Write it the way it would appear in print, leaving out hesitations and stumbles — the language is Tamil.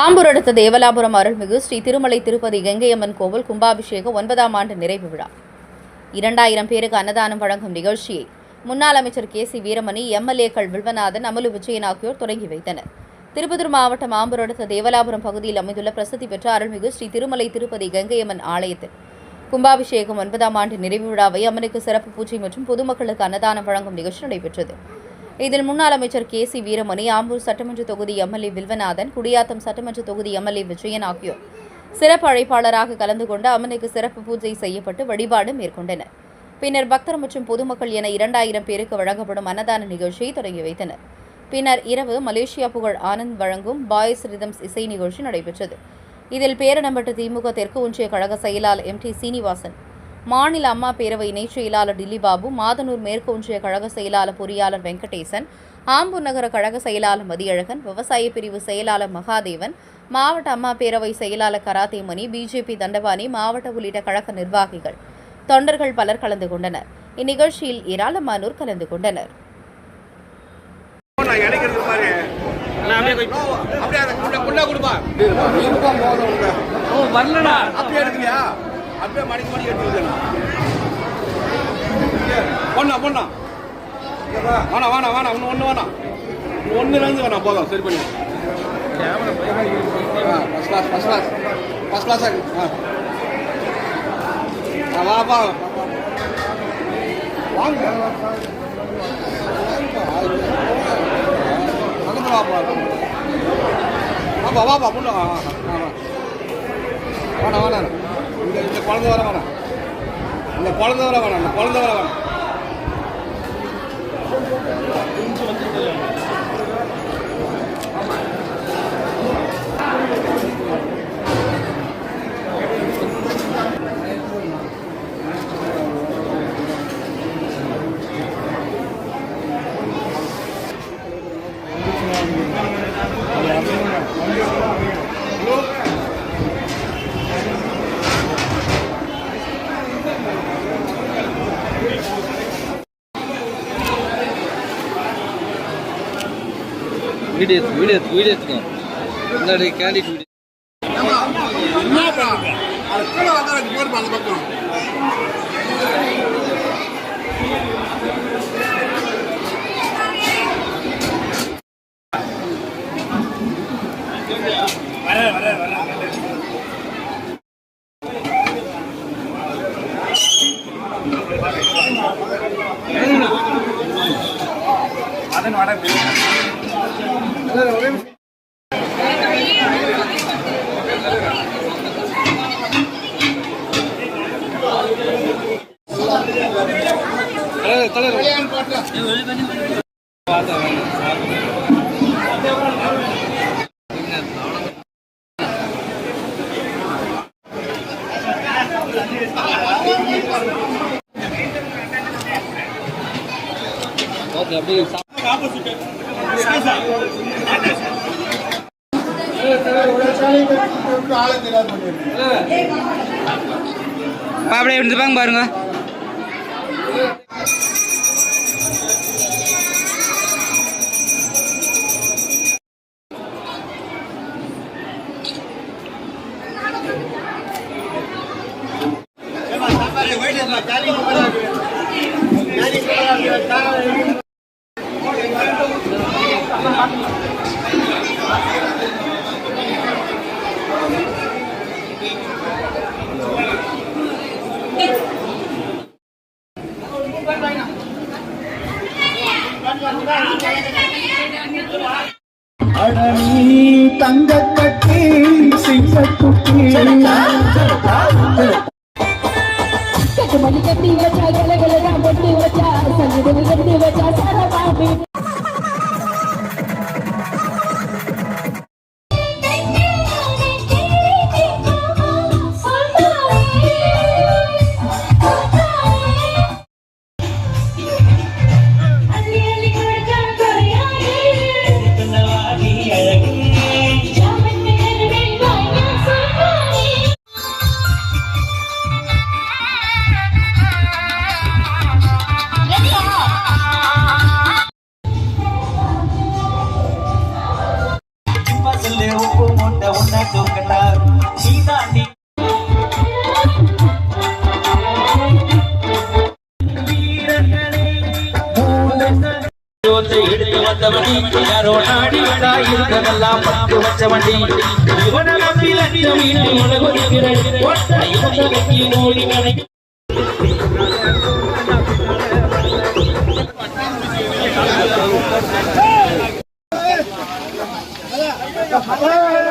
ஆம்பூர் அடுத்த தேவலாபுரம் அருள்மிகு ஸ்ரீ திருமலை திருப்பதி கங்கையம்மன் கோவில் கும்பாபிஷேகம் 9ஆம் ஆண்டு நிறைவு விழா. 2000 பேருக்கு அன்னதானம் வழங்கும் நிகழ்ச்சியை முன்னாள் அமைச்சர் கே.சி. வீரமணி, எம்எல்ஏக்கள் வில்வநாதன், அமலு விஜயன் ஆகியோர் தொடங்கி வைத்தனர். திருப்பத்தூர் மாவட்டம் ஆம்பூர் அடுத்த தேவலாபுரம் பகுதியில் அமைந்துள்ள பிரசித்தி பெற்ற அருள்மிகு ஸ்ரீ திருமலை திருப்பதி கங்கையம்மன் ஆலயத்தில் கும்பாபிஷேகம் 9ஆம் ஆண்டு நிறைவு விழாவை அம்மனுக்கு சிறப்பு பூஜை மற்றும் பொதுமக்களுக்கு அன்னதானம் வழங்கும் நிகழ்ச்சி நடைபெற்றது. இதில் முன்னாள் அமைச்சர் கே.சி. வீரமணி, ஆம்பூர் சட்டமன்ற தொகுதி எம்எல்ஏ வில்வநாதன், குடியாத்தம் சட்டமன்ற தொகுதி எம்எல்ஏ விஜயன் ஆகியோர் சிறப்பு அழைப்பாளராக கலந்து கொண்டு அம்மனுக்கு சிறப்பு பூஜை செய்யப்பட்டு வழிபாடு மேற்கொண்டனர். பின்னர் பக்தர் மற்றும் பொதுமக்கள் என 2000 பேருக்கு வழங்கப்படும் அன்னதான நிகழ்ச்சியை தொடங்கி வைத்தனர். பின்னர் இரவு மலேசியா புகழ் ஆனந்த் வழங்கும் பாய்ஸ் ரிதம்ஸ் இசை நிகழ்ச்சி நடைபெற்றது. இதில் பேரணம்பட்டு திமுக தெற்கு ஒன்றிய கழக செயலாளர் எம்.டி. சீனிவாசன், மாநில அம்மா பேரவை இணைச் செயலாளர் டில்லிபாபு, மாதனூர் மேற்கு ஒன்றிய கழக செயலாளர் பொறியாளர் வெங்கடேசன், ஆம்பூர் நகர கழக செயலாளர் மதியழகன், விவசாய பிரிவு செயலாளர் மகாதேவன், மாவட்ட அம்மா பேரவை செயலாளர் கராத்தேமணி, பிஜேபி தண்டபாணி மாவட்ட உள்ளிட்ட கழக நிர்வாகிகள், தொண்டர்கள் பலர் கலந்து கொண்டனர். இந்நிகழ்ச்சியில் ஏராளமானோர் கலந்து கொண்டனர். அப்படியே மணிக்கு மணி எடுத்து பொண்ணா பொண்ணா வேணா வேணா வேணா ஒன்று வேணாம் ஒன்றுலேருந்து வேணாம் போதும் சரி பண்ணி ஃபஸ்ட் கிளாஸாக இருக்கு. வாப்பா வாங்க பக்கத்தில் வாப்பா வாப்பா வாப்பா பொண்ணு வேணா வேணா இந்த குழந்தை வர வேணாம், இந்த குழந்தை வர வேணாம், இந்த குழந்தை வர வேணாம். வீடியோ முன்னாடி கேண்டிட் வீடியோ என்ன பண்ணுங்க அது கூட வந்தா போர் பால் பக்கம் அதன் வட ஓகே அப்படியே அப்படியே இருந்துப்பாங்க பாருங்க. அடனி தங்க கட்டி சிங்கக்குட்டி கட்டி வச்சா கலகலகா பொட்டி வச்சா சங்கடம் கட்டி வச்சா சரபாபி உப்பு மூட்டை உன்னை தூக்கட்டா நீ தாண்டி எடுத்து வந்த வண்டி யாரோ நாடி வடா இருந்ததெல்லாம் பட்டு வச்ச வண்டி இவன நம்பி லட்சம் உலகுகிறேன் நோடி கணக்கு Hey!